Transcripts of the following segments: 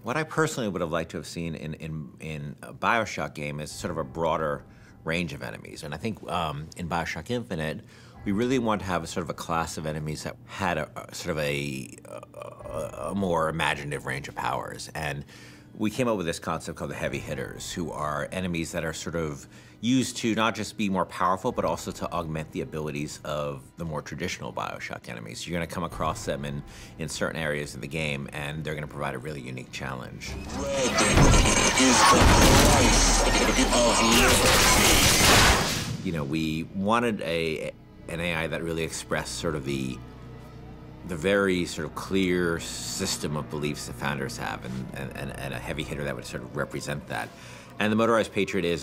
What I personally would have liked to have seen in a Bioshock game is sort of a broader range of enemies. And I think in Bioshock Infinite, we really want to have a sort of a class of enemies that had a sort of a more imaginative range of powers. And we came up with this concept called the heavy hitters, who are enemies that are sort of used to not just be more powerful, but also to augment the abilities of the more traditional Bioshock enemies. You're going to come across them in certain areas of the game, and they're going to provide a really unique challenge. Red is the price of liberty. You know, we wanted an AI that really expressed sort of the very sort of clear system of beliefs that founders have, and a heavy hitter that would sort of represent that. And the Motorized Patriot is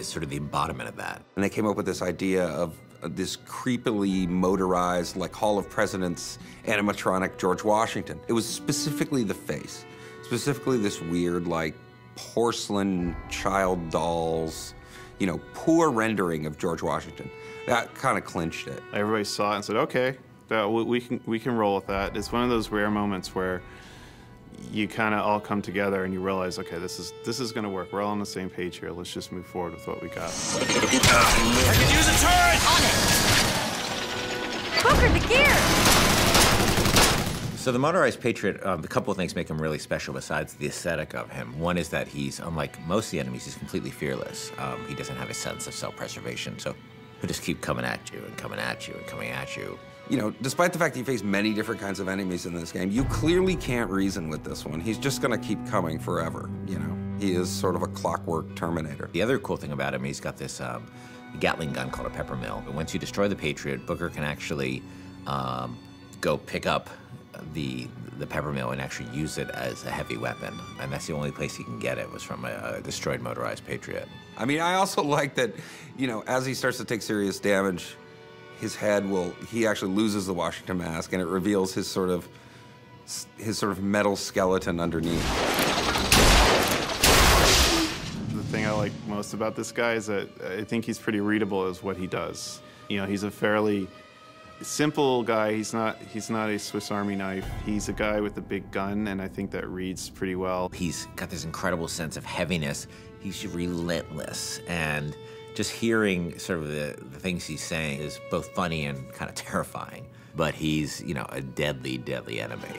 sort of the embodiment of that. And they came up with this idea of this creepily motorized, like Hall of Presidents animatronic George Washington. It was specifically the face, specifically this weird, like, porcelain child dolls, you know, poor rendering of George Washington. That kind of clinched it. Everybody saw it and said, okay, we can roll with that. It's one of those rare moments where you kind of all come together and you realize, okay, this is going to work. We're all on the same page here. Let's just move forward with what we got. I can use a turret! On it! Booker, the gear! So the Motorized Patriot, a couple of things make him really special besides the aesthetic of him. One is that he's, unlike most of the enemies, he's completely fearless. He doesn't have a sense of self-preservation, so he'll just keep coming at you and coming at you and coming at you. You know, despite the fact that you face many different kinds of enemies in this game, you clearly can't reason with this one. He's just gonna keep coming forever, you know? He is sort of a clockwork Terminator. The other cool thing about him, he's got this Gatling gun called a pepper mill. And once you destroy the Patriot, Booker can actually go pick up the pepper mill and actually use it as a heavy weapon. And that's the only place he can get it, was from a destroyed Motorized Patriot. I mean, I also like that, you know, as he starts to take serious damage, his head he actually loses the Washington mask, and it reveals his sort of metal skeleton underneath. The thing I like most about this guy is that I think he's pretty readable as what he does. You know, he's a fairly simple guy. He's not a Swiss Army knife. He's a guy with a big gun, and I think that reads pretty well. He's got this incredible sense of heaviness. He's relentless, and just hearing sort of the things he's saying is both funny and kind of terrifying. But he's, you know, a deadly, deadly enemy.